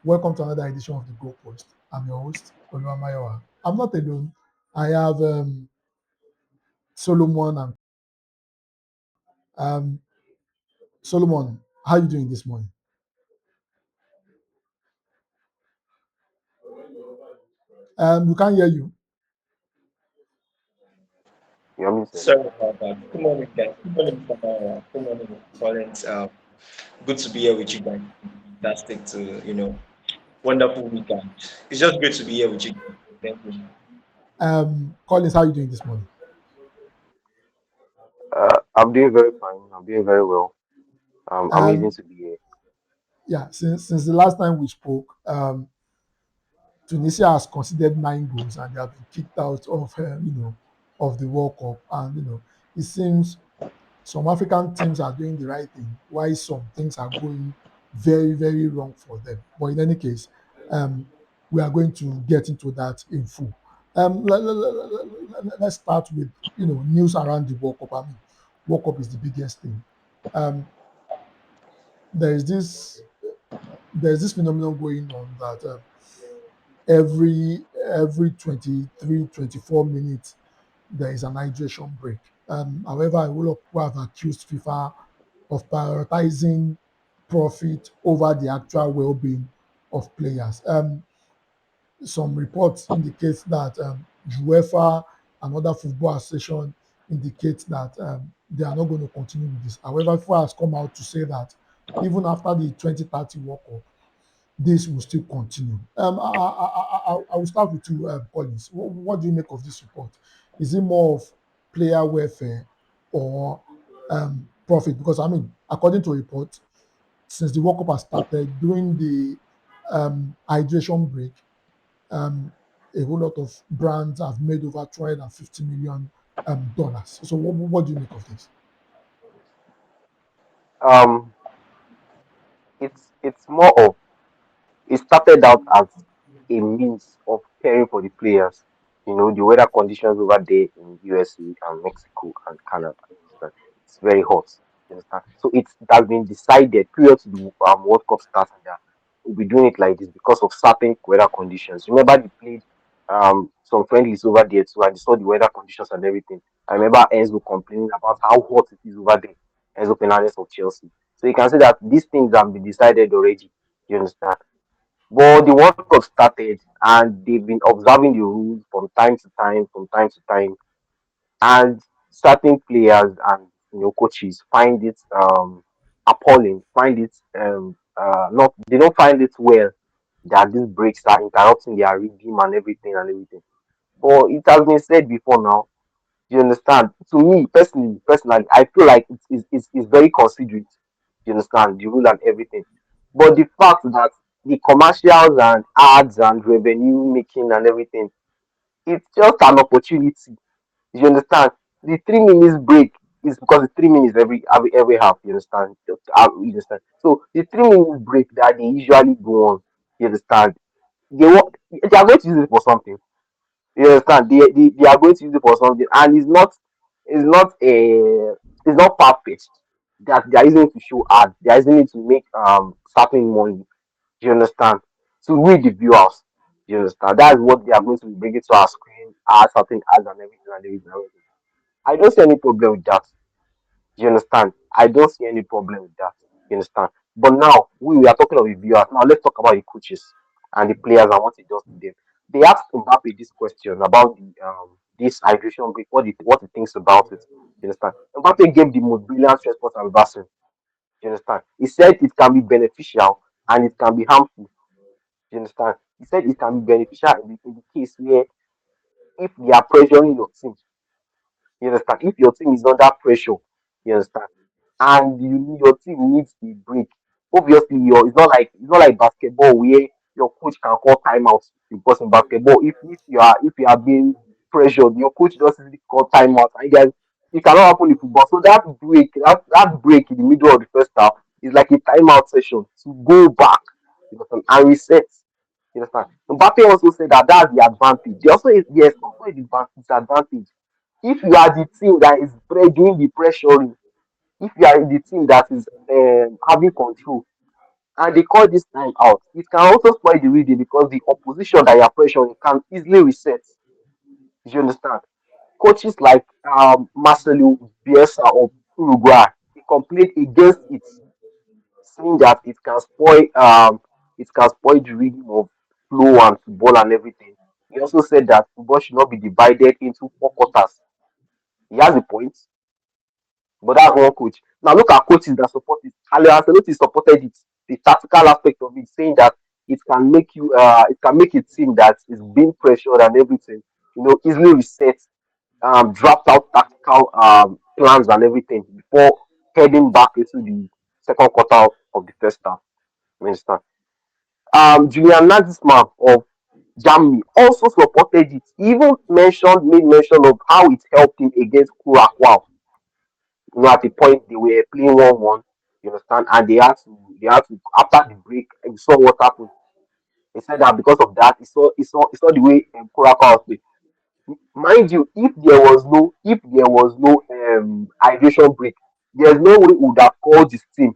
Welcome to another edition of the Goal Post. I'm your host, Oluwamayowa. I'm not alone. I have Solomon and um, Solomon. How are you doing this morning? We can't hear you. You want me to Sorry about that. Good morning, guys. Good morning, Samara. Good morning, Collins. Good to be here with you guys. Fantastic to, wonderful weekend. It's just great to be here with you guys. Thank you. Collins, how are you doing this morning? I'm doing very fine. I'm doing very well. Amazing Um, to be here. yeah, since the last time we spoke, Tunisia has conceded 9 goals and they have been kicked out of of the World Cup. And it seems some African teams are doing the right thing, while some things are going very, very wrong for them. But in any case, um, we are going to get into that in full. Let's start with news around the World Cup. I mean, World Cup is the biggest thing. Um, there is this phenomenon going on that every 23, 24 minutes there is an hydration break. However, a whole lot of people have accused FIFA of prioritizing profit over the actual well-being of players. Some reports indicate that UEFA and other football associations indicate that they are not going to continue with this. However, FIFA has come out to say that even after the 2030 World Cup, this will still continue. I will start with you, Collins. What do you make of this report? Is it more of player welfare or profit? Because I mean, according to a report, since the World Cup has started, during the hydration break, um, a whole lot of brands have made over $250 million. So, what do you make of this? Um, it's more of it started out as a means of caring for the players. You know, the weather conditions over there in USA and Mexico and Canada. You understand? It's very hot. You understand? So it has been decided prior to the World Cup starting that we'll be doing it like this because of certain weather conditions. Remember they played some friendlies over there too and they saw the weather conditions and everything. I remember Enzo complaining about how hot it is over there. Enzo Fernandez of Chelsea. So you can see that these things have been decided already. You understand? But the World Cup started and they've been observing the rules from time to time, and certain players and coaches find it appalling, find it not they don't find it well that these breaks are interrupting their rhythm and everything. But it has been said before now. You understand? To me personally, I feel like it's very considerate. You understand the rule and everything. But the fact that the commercials and ads and revenue making and everything, it's just an opportunity. You understand? The 3 minutes break is because the 3 minutes every half. You understand? You understand? So the 3 minutes break that they usually go on. You understand? They are going to use it for something. You understand? They are going to use it for something, and it's not perfect that they are using it to show ads. They are using it to make certain money. You understand? To read the viewers. You understand? That's what they are going to be bringing to our screen, ads, certain ads and everything. I don't see any problem with that. You understand? I don't see any problem with that. You understand? But now we are talking of the viewers. Now let's talk about the coaches and the players and what it does to them. They asked Mbappe this question about the this hydration break, what he thinks about it. You understand? Mbappe gave the most brilliant response I've ever seen. You understand? He said it can be beneficial and it can be harmful. You understand? He said it can be beneficial in the case where if they are pressuring your team. You understand? If your team is under pressure, you understand, and your team needs a break. Obviously, it's not like basketball where your coach can call timeout because in basketball, if you are being pressured, your coach just easily call timeout, and guys, it cannot happen in football. So that break in the middle of the first half is like a timeout session to go back, you understand, and reset. You understand? Mbappe also said that that's the advantage. There's also a disadvantage if you are the team that is doing the pressuring, if you are the team that is having control and they call this time out, it can also spoil the reading because the opposition that you're pressuring can easily reset. You understand? Coaches like Marcelo Bielsa of Uruguay, he complained against it, saying that it can spoil the rhythm of flow and football and everything. He also said that football should not be divided into four quarters. He has a point, but that's one coach. Now look at coaches that support it. Ale Ancelotti supported it, the tactical aspect of it, saying that it can make a team that is being pressured and everything, easily reset, draft out tactical plans and everything before heading back into the second quarter of the first half. You understand? Julian Nagelsmann of Germany also supported it. He even made mention of how it helped him against Curacao. At the point they were playing 1-1, you understand, and they had to after the break, and you saw what happened. He said that because of that, he saw the way Curacao played. Mind you, if there was no hydration break, there's no way he would have called his team.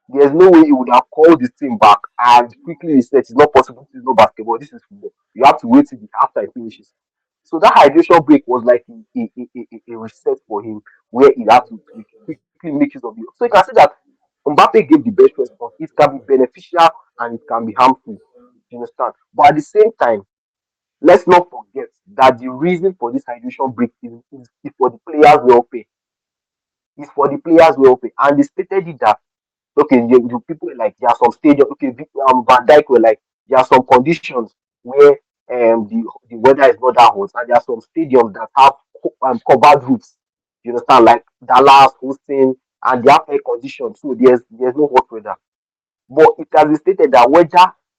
There's no way he would have called his team back and quickly reset. It's not possible. This is no basketball. This is football. You have to wait till the after it finishes. So that hydration break was like a reset for him, where he had to quickly make use of it. So you can see that Mbappe gave the best response. It can be beneficial and it can be harmful. You understand? But at the same time, let's not forget that the reason for this hydration break is for the players' welfare. It's for the players' welfare. And they stated it that okay, you people were like there are some stadiums. Okay, Van Dijk were like there are some conditions where the weather is not that hot, and there are some stadiums that have covered roofs. You understand, like Dallas hosting, and they have air conditioned, so there's no hot weather. But it has been stated that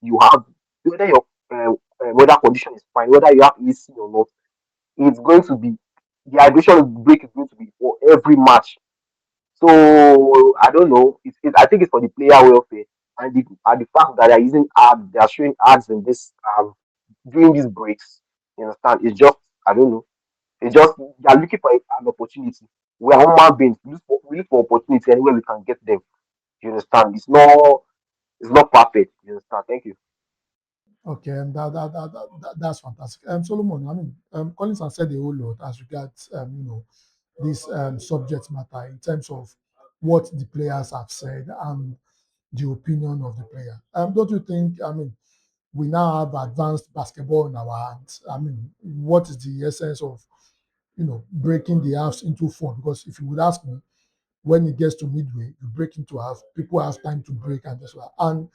you have whether your weather condition is fine, whether you have AC or not, it's going to be the hydration break is going to be for every match. So I don't know. I think it's for the player welfare and the fact that they are showing ads in this during these breaks. You understand? It's just I don't know. It's just they are looking for an opportunity. We are human beings. We look for opportunity anywhere we can get them. You understand? It's not perfect. You understand? Thank you. Okay, and that's fantastic. Solomon, I mean, Collins has said a whole lot as regards, this subject matter in terms of what the players have said and the opinion of the player. Don't you think, I mean, we now have advanced basketball in our hands? I mean, what is the essence of, breaking the halves into four? Because if you would ask me, when it gets to midway, you break into half, people have time to break and just and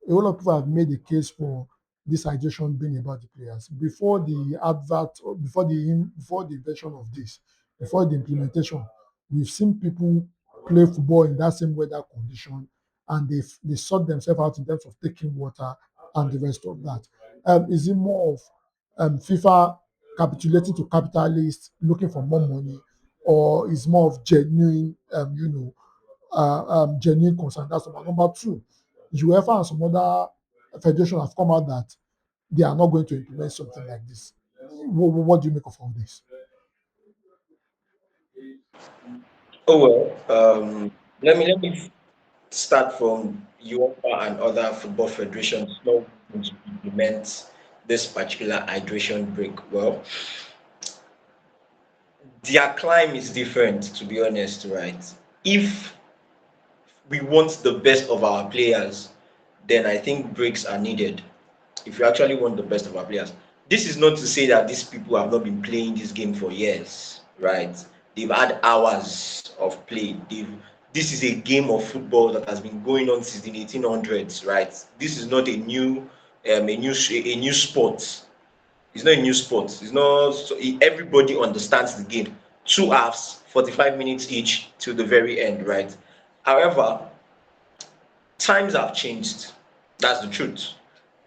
a whole lot of people have made a case for this hydration being about the players. Before the advert, or before the invention of this, before the implementation, we've seen people play football in that same weather condition, and they sort themselves out in terms of taking water and the rest of that. Is it more of FIFA capitulating to capitalists looking for more money, or is more of genuine, genuine concern? That's number two. UEFA and some other federations have come out that they are not going to implement something like this. What do you make of all this? Oh well, let me start from UEFA and other football federations not wanting to implement this particular hydration break. Well, their climb is different, to be honest, right? If we want the best of our players, then I think breaks are needed. If you actually want the best of our players, this is not to say that these people have not been playing this game for years, right? They've had hours of play. This is a game of football that has been going on since the 1800s, right? This is not a new sport. It's not a new sport. It's not so everybody understands the game. Two halves, 45 minutes each till the very end, right? However, times have changed. That's the truth.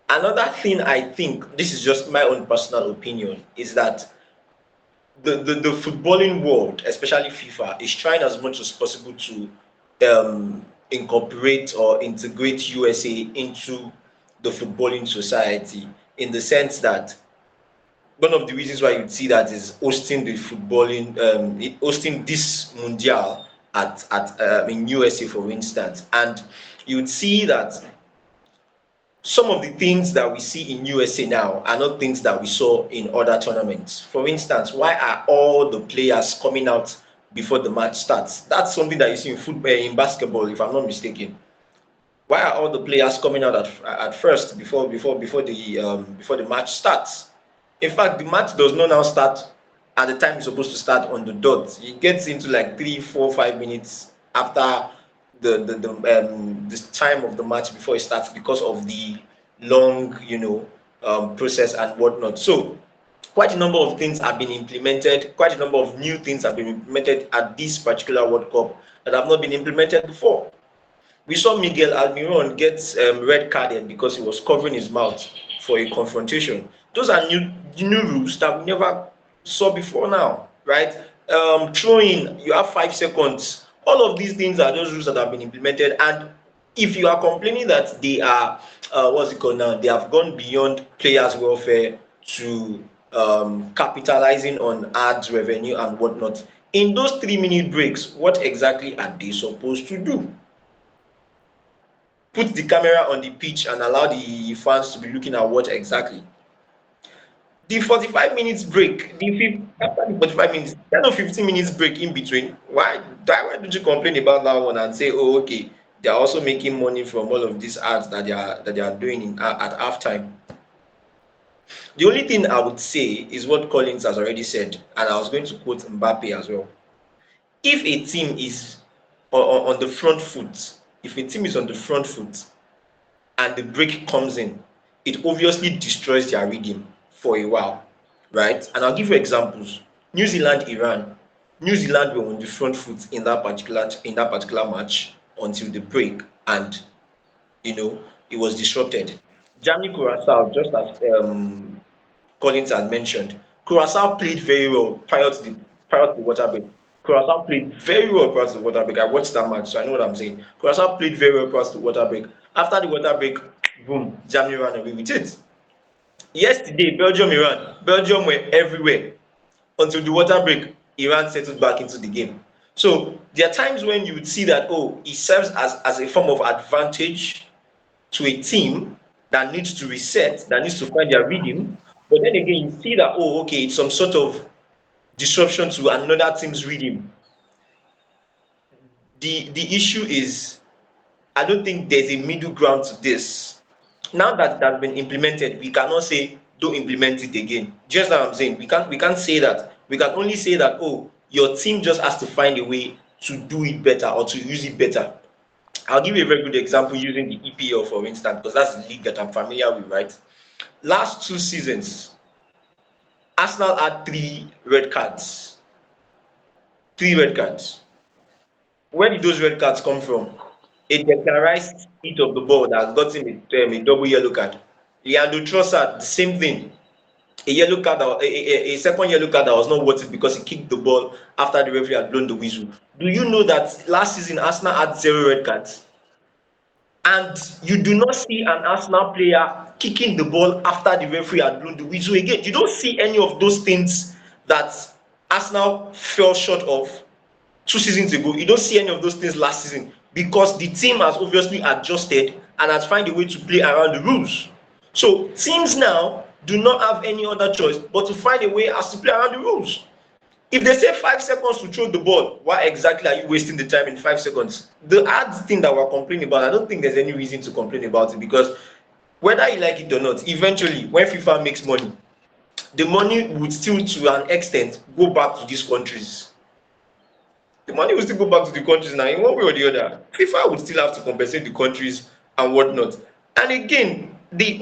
Another thing I think, this is just my own personal opinion, is that the footballing world, especially FIFA, is trying as much as possible to incorporate or integrate USA into the footballing society in the sense that one of the reasons why you see that is hosting the footballing, hosting this mundial at in USA, for instance, and you would see that some of the things that we see in USA now are not things that we saw in other tournaments. For instance, why are all the players coming out before the match starts? That's something that you see in football, in basketball, if I'm not mistaken. Why are all the players coming out at first before the match starts? In fact, the match does not now start at the time it's supposed to start on the dot. It gets into like 3, 4, 5 minutes after the time of the match before it starts because of the long, process and whatnot. So quite a number of things have been implemented, quite a number of new things have been implemented at this particular World Cup that have not been implemented before. We saw Miguel Almiron get red carded because he was covering his mouth for a confrontation. Those are new rules that we never saw before now, right? Throwing, you have 5 seconds. All of these things are those rules that have been implemented. And if you are complaining that they are, what's it called now? They have gone beyond players' welfare to capitalizing on ads revenue and whatnot. In those 3 minute breaks, what exactly are they supposed to do? Put the camera on the pitch and allow the fans to be looking at what exactly? The 45 minutes break, after the 45 minutes, 10 or 15 minutes break in between. Why don't you complain about that one and say, oh, okay, they are also making money from all of these ads that they are doing at halftime? The only thing I would say is what Collins has already said, and I was going to quote Mbappe as well. If a team is on the front foot, if a team is on the front foot and the break comes in, it obviously destroys their rhythm for a while, right? And I'll give you examples. New Zealand, Iran. New Zealand were on the front foot in that particular match until the break, and it was disrupted. Germany, Curacao, just as Collins had mentioned, Curacao played very well prior to the water break. Curacao played very well prior to the water break. I watched that match, so I know what I'm saying. Curacao played very well prior to the water break. After the water break, boom, Germany ran away with it. Yesterday, Belgium were everywhere until the water break. Iran settled back into the game. So there are times when you would see that, oh, it serves as a form of advantage to a team that needs to reset, that needs to find their rhythm. But then again, you see that, oh, okay, it's some sort of disruption to another team's rhythm. The issue is, I don't think there's a middle ground to this. Now that that's been implemented, we cannot say don't implement it again. Just like I'm saying, we can't say that. We can only say that, oh, your team just has to find a way to do it better or to use it better. I'll give you a very good example using the EPL, for instance, because that's the league that I'm familiar with, right? Last 2 seasons, Arsenal had 3 red cards. 3 red cards. Where did those red cards come from? A declarized hit of the ball that got him a double yellow card. Leandro Trossard, the same thing. A yellow card, a second yellow card that was not worth it because he kicked the ball after the referee had blown the whistle. Do you know that last season Arsenal had 0 red cards? And you do not see an Arsenal player kicking the ball after the referee had blown the whistle again. You don't see any of those things that Arsenal fell short of 2 seasons ago. You don't see any of those things last season because the team has obviously adjusted and has found a way to play around the rules. So teams now do not have any other choice but to find a way as to play around the rules. If they say 5 seconds to throw the ball, why exactly are you wasting the time in 5 seconds? The ads thing that we're complaining about, I don't think there's any reason to complain about it because whether you like it or not, eventually when FIFA makes money, the money would still to an extent go back to these countries. The money will still go back to the countries now in one way or the other. FIFA would still have to compensate the countries and whatnot. And again, the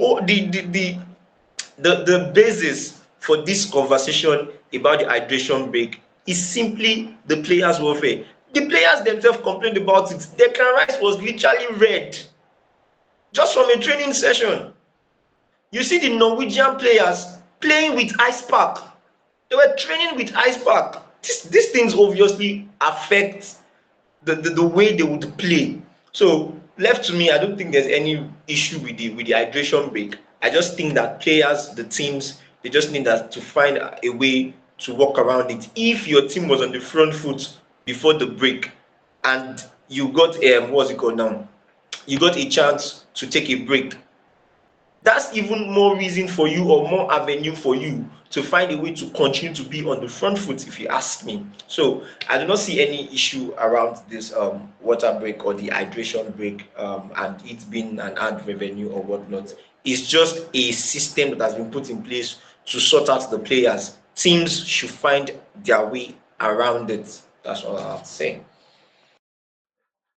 basis for this conversation about the hydration break is simply the players' welfare. The players themselves complained about it. Declan Rice was literally red just from a training session. You see the Norwegian players playing with ice pack. They were training with ice pack. These things obviously affect the way they would play. So left to me, I don't think there's any issue with the hydration break. I just think that players, the teams, they just need to find a way to work around it. If your team was on the front foot before the break, and you got what's it called now? You got a chance to take a break, that's even more reason for you, or more avenue for you to find a way to continue to be on the front foot, if you ask me. So I do not see any issue around this water break or the hydration break, and it being an ad revenue or whatnot. It's just a system that has been put in place to sort out the players. Teams should find their way around it. That's all I have to say.